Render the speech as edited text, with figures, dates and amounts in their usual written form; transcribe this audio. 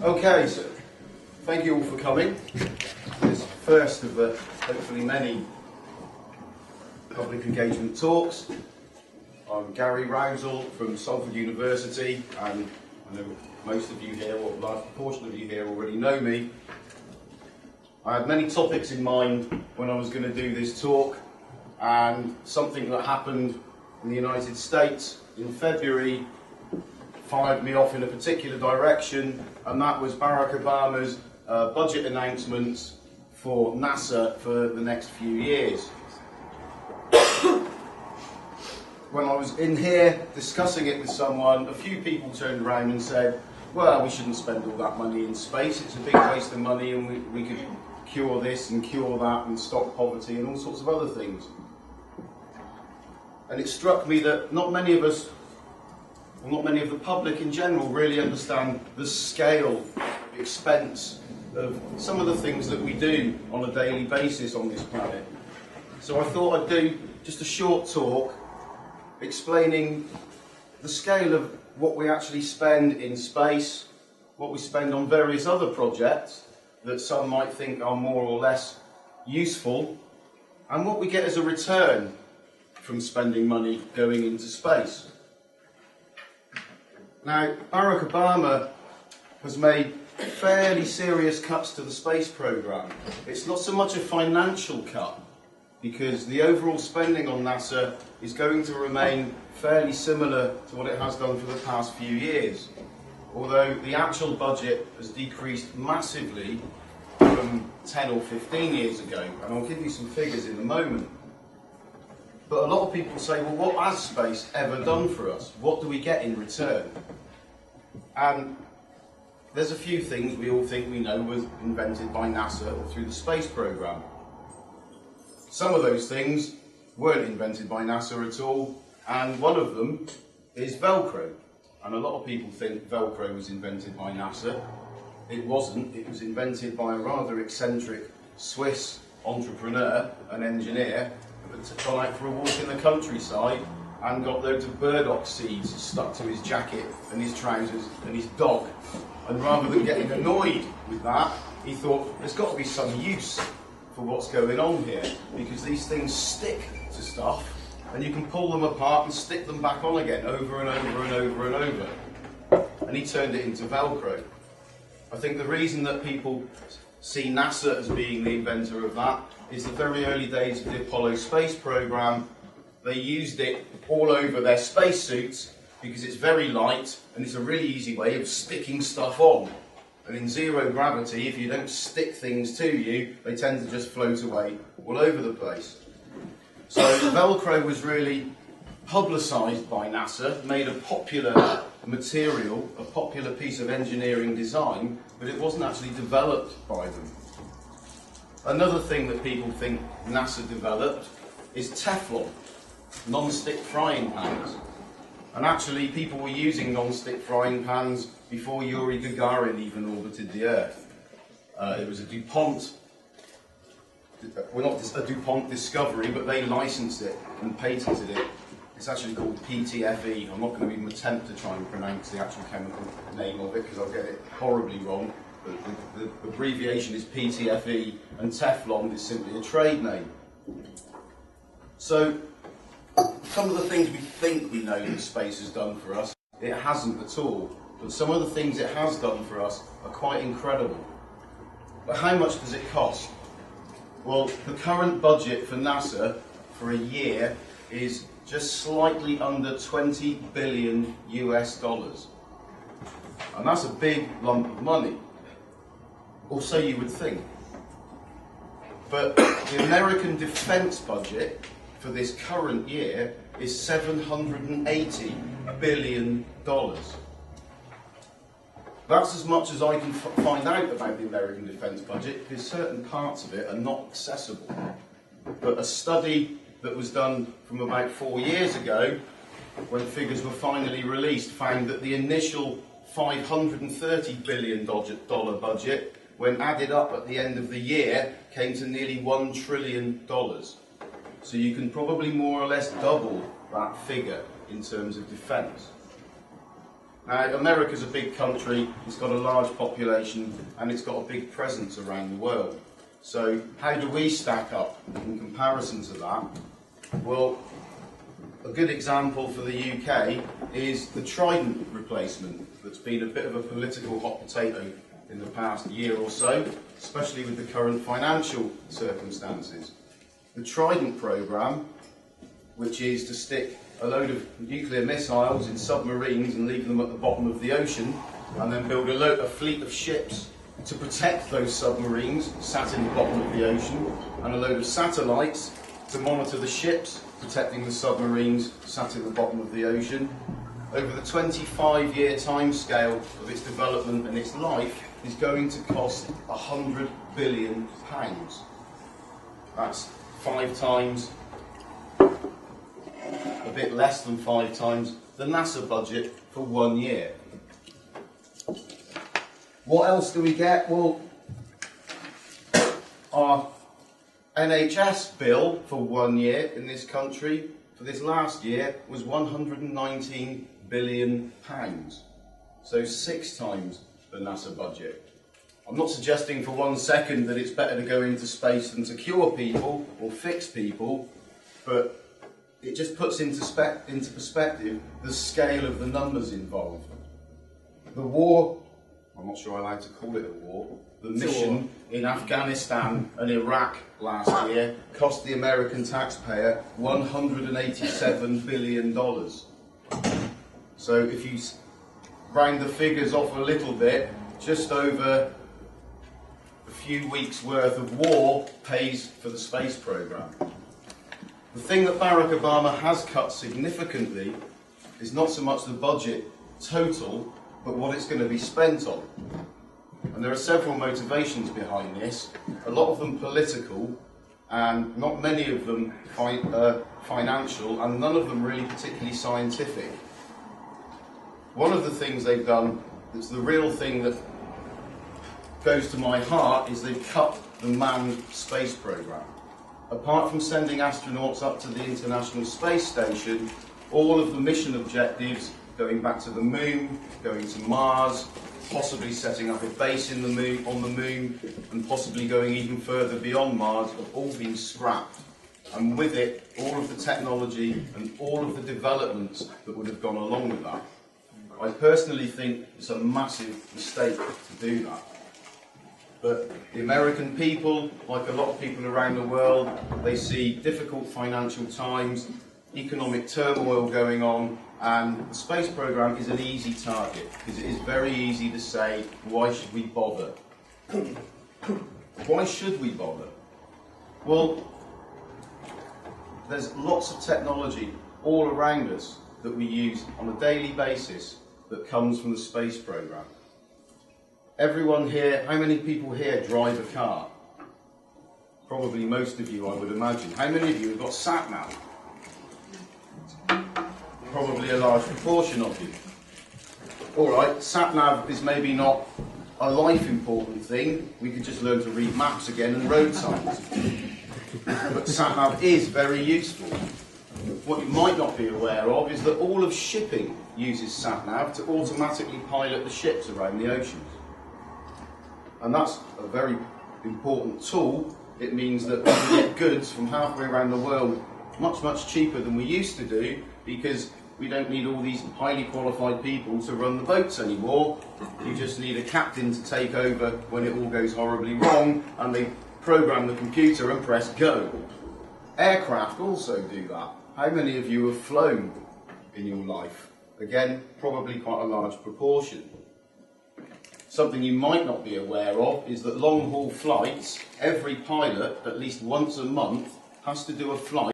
Okay, so thank you all for coming. This first of the hopefully many public engagement talks. I'm Gary Rousel from Salford University, and I know most of you here, or a large proportion of you here, already know me. I had many topics in mind when I was going to do this talk, and something that happened in the United States in February fired me off in a particular direction, and that was Barack Obama's budget announcements for NASA for the next few years. When I was in here discussing it with someone, a few people turned around and said, well, we shouldn't spend all that money in space, it's a big waste of money, and we could cure this and cure that and stop poverty and all sorts of other things. And it struck me that not many of us, well, not many of the public in general, really understand the scale, the expense of some of the things that we do on a daily basis on this planet. So I thought I'd do just a short talk explaining the scale of what we actually spend in space, what we spend on various other projects that some might think are more or less useful, and what we get as a return from spending money going into space. Now, Barack Obama has made fairly serious cuts to the space program. It's not so much a financial cut, because the overall spending on NASA is going to remain fairly similar to what it has done for the past few years. Although the actual budget has decreased massively from 10 or 15 years ago, and I'll give you some figures in a moment. But a lot of people say, well, what has space ever done for us? What do we get in return? And there's a few things we all think we know was invented by NASA or through the space program. Some of those things weren't invented by NASA at all, and one of them is Velcro. And a lot of people think Velcro was invented by NASA. It wasn't. It was invented by a rather eccentric Swiss entrepreneur, an engineer, who gone out for a walk in the countryside and got loads of burdock seeds stuck to his jacket and his trousers and his dog. And rather than getting annoyed with that, he thought, there's got to be some use for what's going on here, because these things stick to stuff and you can pull them apart and stick them back on again over and over and over and over. And he turned it into Velcro. I think the reason that people see NASA as being the inventor of that is the very early days of the Apollo space program. They used it all over their spacesuits because it's very light and it's a really easy way of sticking stuff on. And in zero gravity, if you don't stick things to you, they tend to just float away all over the place. So Velcro was really publicised by NASA, made a popular material, a popular piece of engineering design, but it wasn't actually developed by them. Another thing that people think NASA developed is Teflon, non-stick frying pans. And actually people were using non-stick frying pans before Yuri Gagarin even orbited the Earth. It was a DuPont, well, not a DuPont discovery, but they licensed it and patented it. It's actually called PTFE. I'm not going to even attempt to try and pronounce the actual chemical name of it because I'll get it horribly wrong. But the abbreviation is PTFE, and Teflon is simply a trade name. So some of the things we think we know that space has done for us, it hasn't at all. But some of the things it has done for us are quite incredible. But how much does it cost? Well, the current budget for NASA for a year is just slightly under 20 billion US dollars. And that's a big lump of money. Or so you would think. But the American defense budget for this current year is $780 billion. That's as much as I can find out about the American defense budget, because certain parts of it are not accessible. But a study that was done from about 4 years ago, when figures were finally released, found that the initial $530 billion budget, when added up at the end of the year, came to nearly $1 trillion. So you can probably more or less double that figure in terms of defence. Now, America's a big country, it's got a large population, and it's got a big presence around the world. So how do we stack up in comparison to that? Well, a good example for the UK is the Trident replacement that's been a bit of a political hot potato in the past year or so, especially with the current financial circumstances. The Trident programme, which is to stick a load of nuclear missiles in submarines and leave them at the bottom of the ocean, and then build a fleet of ships to protect those submarines sat in the bottom of the ocean, and a load of satellites to monitor the ships protecting the submarines sat in the bottom of the ocean. Over the 25-year timescale of its development and its life is going to cost £100 billion. That's 5 times, a bit less than 5 times the NASA budget for 1 year. What else do we get? Well, our NHS bill for 1 year in this country for this last year was £119 billion. So 6 times the NASA budget. I'm not suggesting for 1 second that it's better to go into space than to cure people or fix people, but it just puts into perspective the scale of the numbers involved. The war, I'm not sure I'm allowed to call it a war, the mission in Afghanistan and Iraq last year cost the American taxpayer $187 billion. So if you round the figures off a little bit, just over a few weeks' worth of war pays for the space program. The thing that Barack Obama has cut significantly is not so much the budget total, but what it's going to be spent on. And there are several motivations behind this, a lot of them political, and not many of them financial, and none of them really particularly scientific. One of the things they've done that's the real thing that goes to my heart is they've cut the manned space program. Apart from sending astronauts up to the International Space Station, all of the mission objectives, going back to the moon, going to Mars, possibly setting up a base on the moon, and possibly going even further beyond Mars, have all been scrapped. And with it, all of the technology and all of the developments that would have gone along with that. I personally think it's a massive mistake to do that. But the American people, like a lot of people around the world, they see difficult financial times, economic turmoil going on, and the space program is an easy target, because it is very easy to say, why should we bother? Why should we bother? Well, there's lots of technology all around us that we use on a daily basis that comes from the space program. Everyone here, how many people here drive a car? Probably most of you, I would imagine. How many of you have got sat-nav? Probably a large proportion of you. Alright, sat-nav is maybe not a life-important thing. We could just learn to read maps again and road signs. But sat-nav is very useful. What you might not be aware of is that all of shipping uses sat-nav to automatically pilot the ships around the oceans. And that's a very important tool. It means that we can get goods from halfway around the world much, much cheaper than we used to do, because we don't need all these highly qualified people to run the boats anymore. You just need a captain to take over when it all goes horribly wrong, and they program the computer and press go. Aircraft also do that. How many of you have flown in your life? Again, probably quite a large proportion. Something you might not be aware of is that long-haul flights, every pilot, at least once a month, has to do a flight